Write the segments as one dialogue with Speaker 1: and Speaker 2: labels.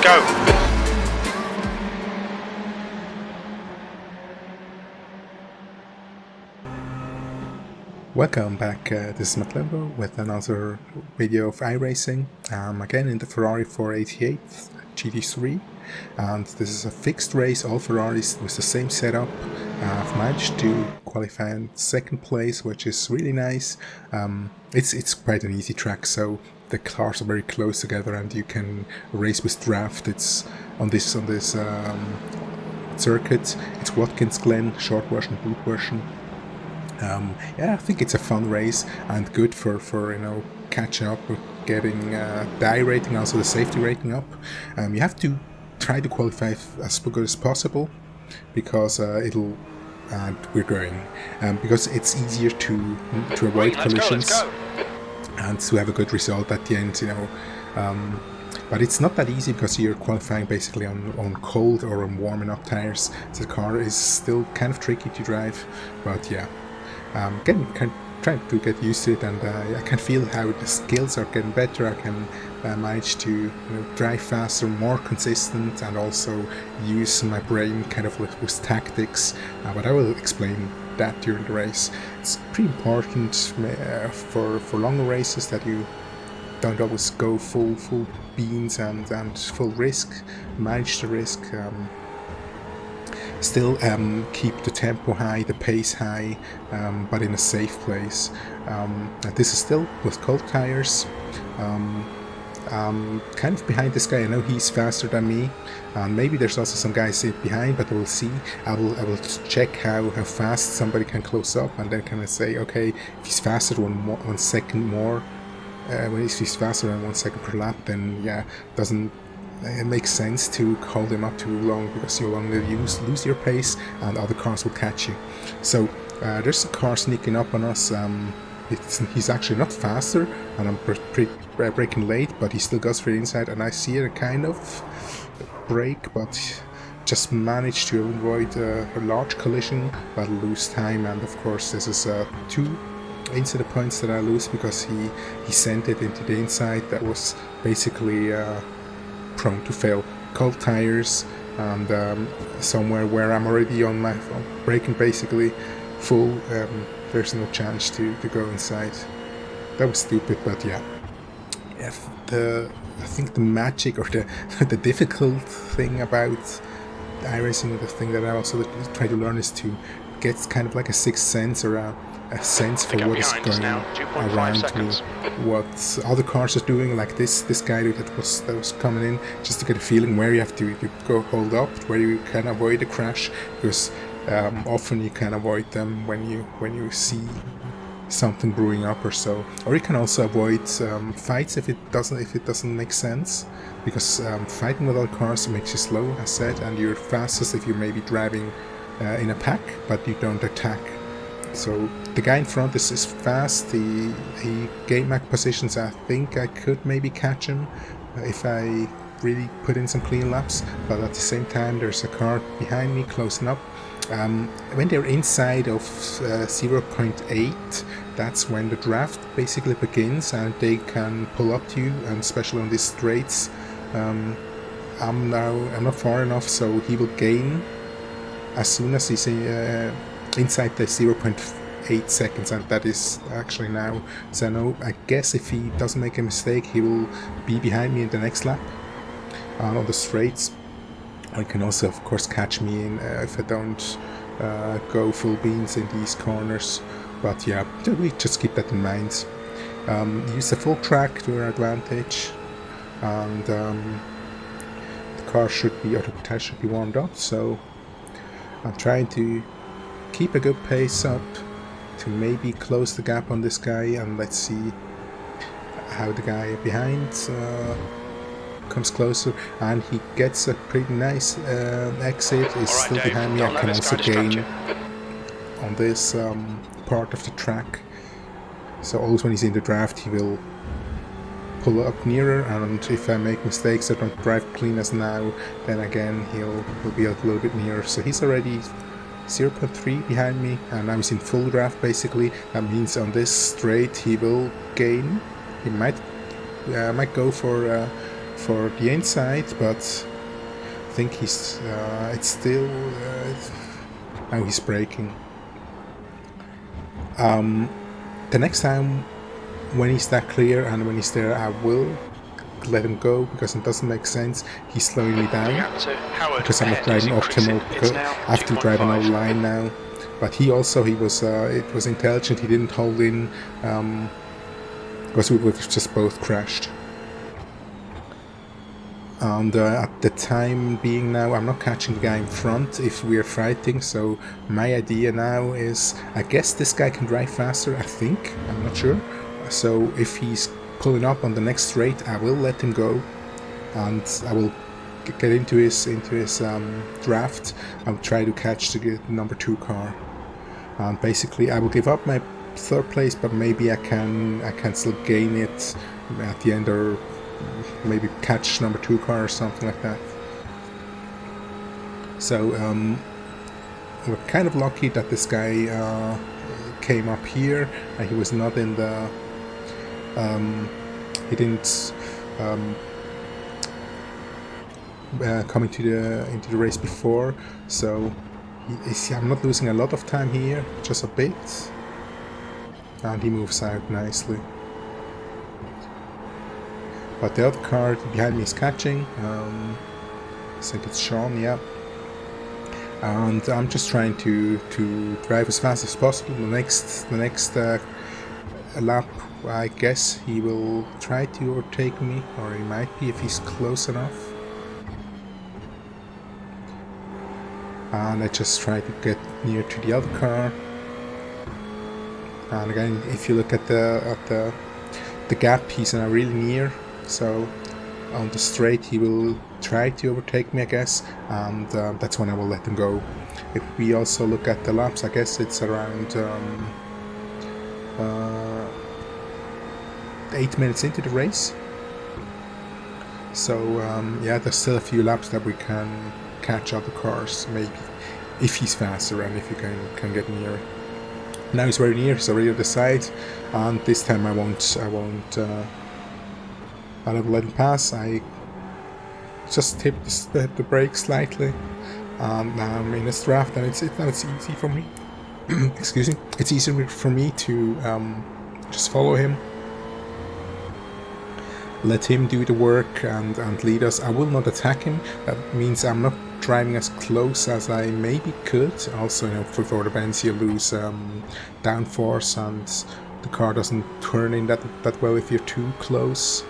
Speaker 1: go.
Speaker 2: Welcome back, this is McLembo with another video of iRacing, again in the Ferrari 488 GT3, and this is a fixed race, all Ferraris with the same setup. I've managed to qualify in second place, which is really nice. It's quite an easy track, so the cars are very close together and you can race with draft. It's on this circuit. It's Watkins Glen, short version, boot version. Yeah, I think it's a fun race and good for you know, catching up with getting the iRating, also the safety rating up. You have to try to qualify as good as possible because it'll, and we're going, because it's easier to avoid collisions and to have a good result at the end, you know. But it's not that easy because you're qualifying basically on cold or on warming up tires. The car is still kind of tricky to drive, but yeah. Trying to get used to it, and I can feel how the skills are getting better. I can manage to, you know, drive faster, more consistent, and also use my brain kind of with tactics. But I will explain that during the race. It's pretty important for longer races that you don't always go full beans and full risk. Manage the risk. Still keep the tempo high, the pace high, but in a safe place. This is still with cold tires. I'm kind of behind this guy. I know he's faster than me, and maybe there's also some guys behind, but we'll see. I will check how fast somebody can close up, and then kind of say, okay, if he's faster one second more, when he's faster than 1 second per lap, then yeah, it makes sense to hold him up too long because you'll only lose your pace and other cars will catch you. So there's a car sneaking up on us. He's actually not faster, and I'm braking late, but he still goes for the inside, and I see a kind of brake, but just managed to avoid a large collision but lose time. And of course this is 2 incident points that I lose because he sent it into the inside. That was basically prone to fail. Cold tires, and somewhere where I'm already on my braking basically full, there's no chance to go inside. That was stupid, but yeah. I think the magic or the difficult thing about iRacing, the thing that I also try to learn, is to get kind of like a sixth sense or a sense for what is going around me, what other cars are doing, like this guy that was coming in, just to get a feeling where you have to go hold up, where you can avoid a crash, because often you can avoid them when you see something brewing up or so. Or you can also avoid fights if it doesn't make sense, because fighting with other cars makes you slow, as said, and you're fastest if you're maybe driving in a pack but you don't attack. So the guy in front is fast. He gained my positions. I think I could maybe catch him if I really put in some clean laps, but at the same time there's a car behind me closing up. When they're inside of 0.8, that's when the draft basically begins and they can pull up to you, and especially on these straights. I'm not far enough, so he will gain as soon as he's inside the 0.8 seconds, and that is actually now. So I guess if he doesn't make a mistake, he will be behind me in the next lap on the straights. He can also of course catch me in if I don't go full beans in these corners, but yeah, we just keep that in mind. Use the full track to our advantage, and the car should be, or the tires should be warmed up, so I'm trying to keep a good pace up to maybe close the gap on this guy, and let's see how the guy behind comes closer, and he gets a pretty nice exit. He's still behind me. I can also gain on this part of the track, so always when he's in the draft he will pull up nearer, and if I make mistakes or don't drive clean as now, then again he'll be a little bit nearer. So he's already 0.3 behind me, and now he's in full draft basically. That means on this straight he will gain. He might go for for the inside, but I think he's it's still now he's braking. The next time when he's that clear and when he's there, I will let him go, because it doesn't make sense. He's slowing me down because I'm not driving optimal, because I have to drive an old line now. But he was it was intelligent. He didn't hold in, because we would have just both crashed. And at the time being now, I'm not catching the guy in front if we're fighting, so my idea now is, I guess this guy can drive faster, I think, I'm not sure. So if he's pulling up on the next straight, I will let him go, and I will get into his draft and try to catch the number 2 car. And basically I will give up my 3rd place, but maybe I can still gain it at the end, or maybe catch number 2 car or something like that. So we're kind of lucky that this guy came up here and he was not in the he didn't come into the race before, so I'm not losing a lot of time here, just a bit, and he moves out nicely. But the other car behind me is catching. I think it's Sean, yeah. And I'm just trying to drive as fast as possible. The next lap, I guess he will try to overtake me, or he might be if he's close enough. And I just try to get near to the other car. And again, if you look at the gap, he's now really near. So on the straight he will try to overtake me, I guess, and that's when I will let him go. If we also look at the laps, I guess it's around 8 minutes into the race. So yeah, there's still a few laps that we can catch other cars, maybe, if he's faster and if you can get near. Now he's very near, he's already on the side, and this time I won't I'll let him pass. I just tipped the brake slightly, and now I'm in this draft, and it's easy for me. Excuse me. It's easier for me to just follow him, let him do the work and lead us. I will not attack him. That means I'm not driving as close as I maybe could. Also, you know, for the bends you lose downforce, and the car doesn't turn in that well if you're too close.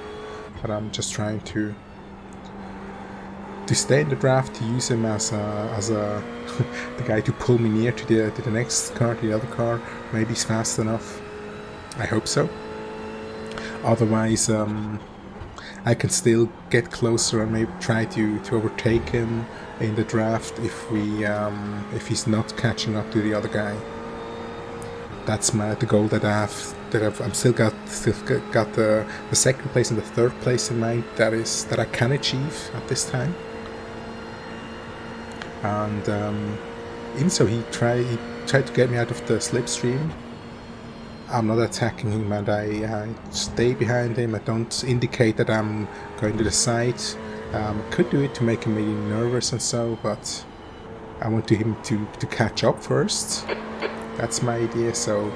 Speaker 2: But I'm just trying to stay in the draft, to use him as the guy to pull me near to the next car, to the other car. Maybe he's fast enough. I hope so. Otherwise, I can still get closer and maybe try to overtake him in the draft if he's not catching up to the other guy. That's the goal that I'm still got the 2nd place and the 3rd place in mind. That I can achieve at this time. And even so, he tried to get me out of the slipstream. I'm not attacking him, and I stay behind him. I don't indicate that I'm going to the side. I could do it to make him maybe nervous and so, but I want him to catch up first. That's my idea, so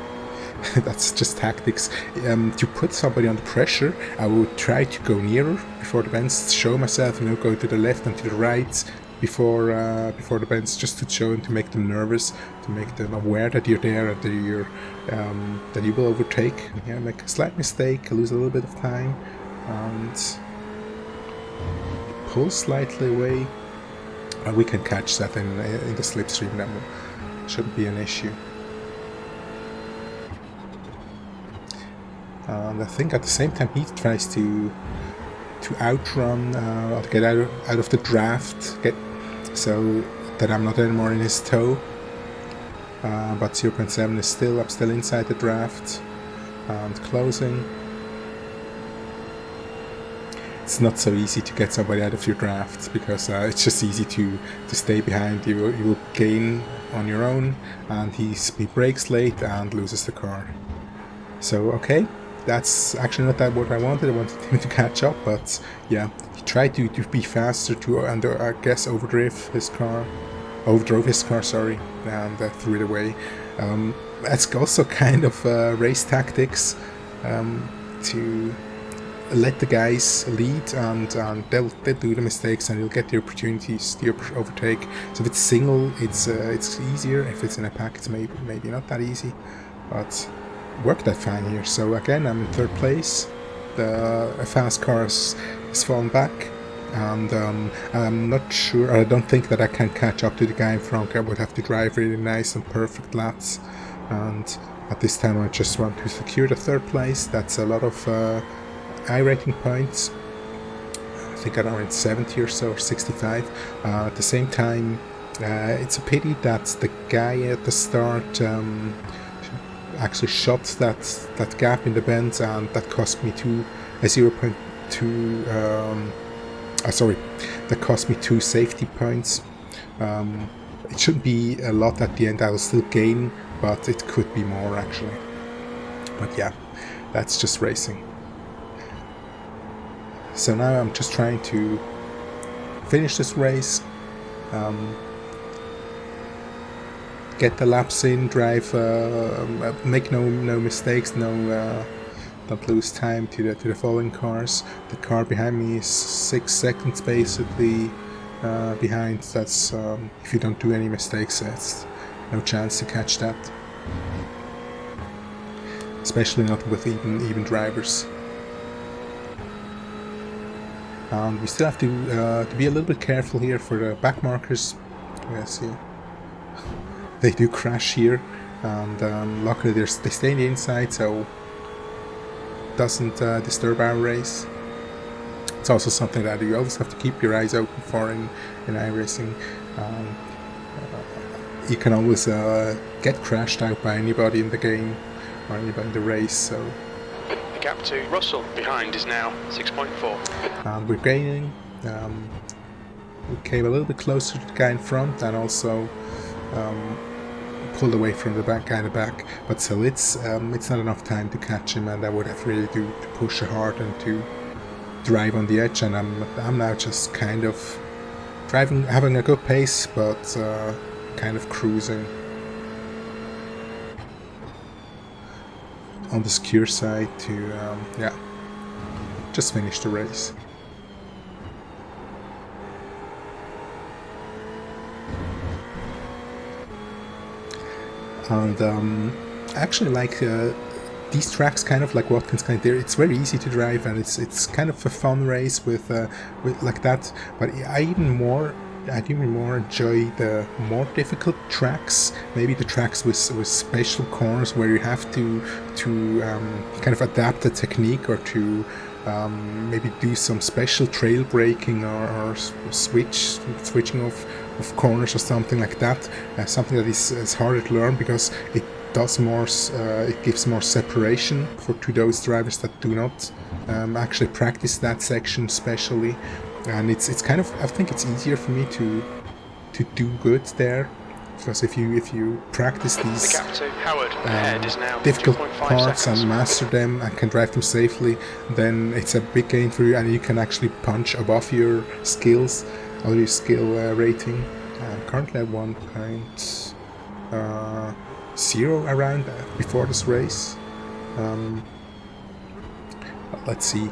Speaker 2: that's just tactics. To put somebody under pressure, I would try to go nearer before the bends, show myself, you know, go to the left and to the right before the bends, just to show and to make them nervous, to make them aware that you're there and that you will overtake. Yeah, make a slight mistake, lose a little bit of time, and pull slightly away. We can catch that in the slipstream. That shouldn't be an issue. And I think at the same time he tries to outrun, or to get out of the draft, so that I'm not anymore in his tow. But 0.7 is I'm still inside the draft and closing. It's not so easy to get somebody out of your draft, because it's just easy to stay behind. You will gain on your own, and he brakes late and loses the car. So okay, that's actually not what I wanted. I wanted him to catch up, but yeah, he tried to be faster and I guess overdrove his car, sorry, and threw it away. That's also kind of race tactics, to let the guys lead, and they'll do the mistakes, and you'll get the opportunities to overtake. So if it's single, it's easier. If it's in a pack, it's maybe not that easy, but worked that fine here. So again, I'm in third place. A fast car has fallen back, and I'm not sure. I don't think that I can catch up to the guy in front. I would have to drive really nice and perfect laps, and at this time I just want to secure the third place. That's a lot of iRacing points. I think I'm around 70 or so, or 65. At the same time, it's a pity that the guy at the start actually shot that gap in the bend, and that cost me 0.2. Sorry, that cost me 2 safety points. It shouldn't be a lot at the end. I will still gain, but it could be more actually. But yeah, that's just racing. So now I'm just trying to finish this race, get the laps in, drive, make no mistakes, don't lose time to the following cars. The car behind me is 6 seconds basically behind. That's if you don't do any mistakes, it's no chance to catch that, especially not with even drivers. And we still have to be a little bit careful here for the back markers. Yeah, see, they do crash here, and luckily they stay in the inside, so it doesn't disturb our race. It's also something that you always have to keep your eyes open for in iRacing. You can always get crashed out by anybody in the game or anybody in the race. So
Speaker 1: the gap to Russell behind is now 6.4.
Speaker 2: And we're gaining. We came a little bit closer to the guy in front, and also pulled away from the guy in the back. But still, it's not enough time to catch him, and I would have really to push hard and to drive on the edge. And I'm now just kind of driving, having a good pace, but kind of cruising on the secure side to just finish the race. And actually like these tracks, kind of like Watkins Glen, it's very easy to drive, and it's kind of a fun race with like that. But I even more enjoy the more difficult tracks, maybe the tracks with special corners where you have to kind of adapt the technique, or to maybe do some special trail braking, or switching of corners or something like that. Something that is harder to learn, because it does more. It gives more separation to those drivers that do not actually practice that section especially. And it's kind of, I think it's easier for me to do good there, because if you practice these difficult parts and master them and can drive them safely, then it's a big gain for you, and you can actually punch above your skills, or your skill rating. Currently at 1.0 around before this race. Let's see.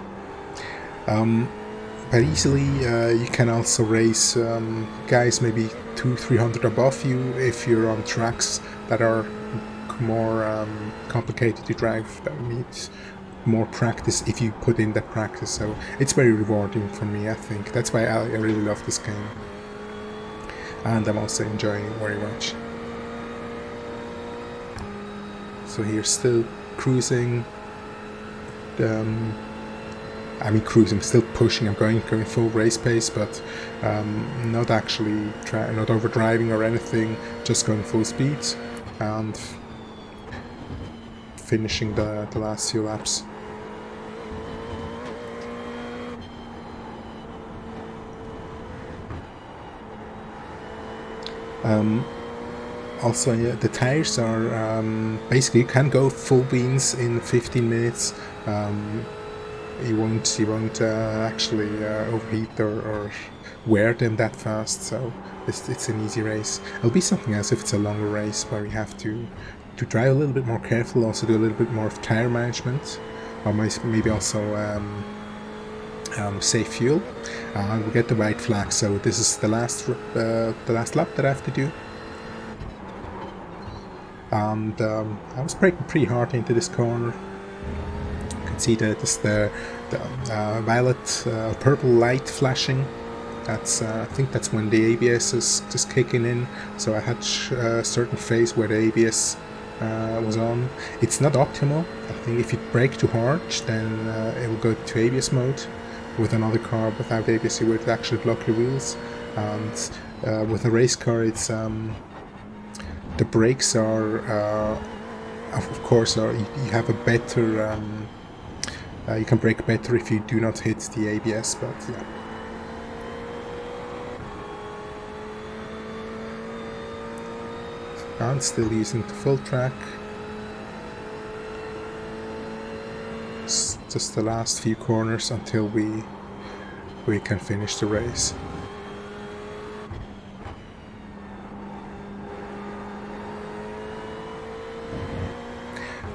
Speaker 2: But easily you can also race guys maybe 200-300 above you if you're on tracks that are more complicated to drive, that need more practice if you put in that practice. So it's very rewarding for me, I think. That's why I really love this game, and I'm also enjoying it very much. So here, still cruising. Cruising, still pushing. I'm going full race pace, but not actually not overdriving or anything. Just going full speed and finishing the last few laps. Also, yeah, the tires are basically, you can go full beans in 15 minutes. you won't actually overheat or wear them that fast. So it's an easy race. It'll be something else if it's a longer race where we have to drive a little bit more careful, also do a little bit more of tire management, or maybe also save fuel. We get the white flag, so this is the last lap that I have to do. And I was braking pretty hard into this corner. You can see the violet, purple light flashing. That's I think that's when the ABS is just kicking in. So I had a certain phase where the ABS was on. It's not optimal. I think if you brake too hard, then it will go to ABS mode. With another car without ABS, it would actually block your wheels. And with a race car, it's the brakes are, of course, you have a better. You can brake better if you do not hit the ABS, but yeah. And still using the full track. It's just the last few corners until we can finish the race.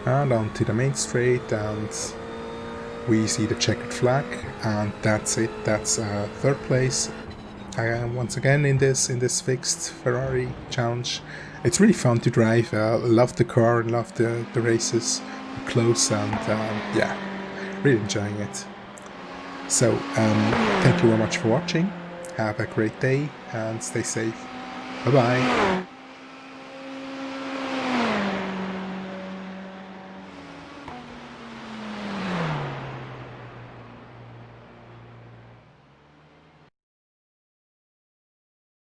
Speaker 2: And onto the main straight, and we see the checkered flag, and that's it. That's third place. Once again in this fixed Ferrari challenge. It's really fun to drive. Love the car, love the races, close, and yeah, really enjoying it. So thank you very much for watching. Have a great day and stay safe. Bye bye.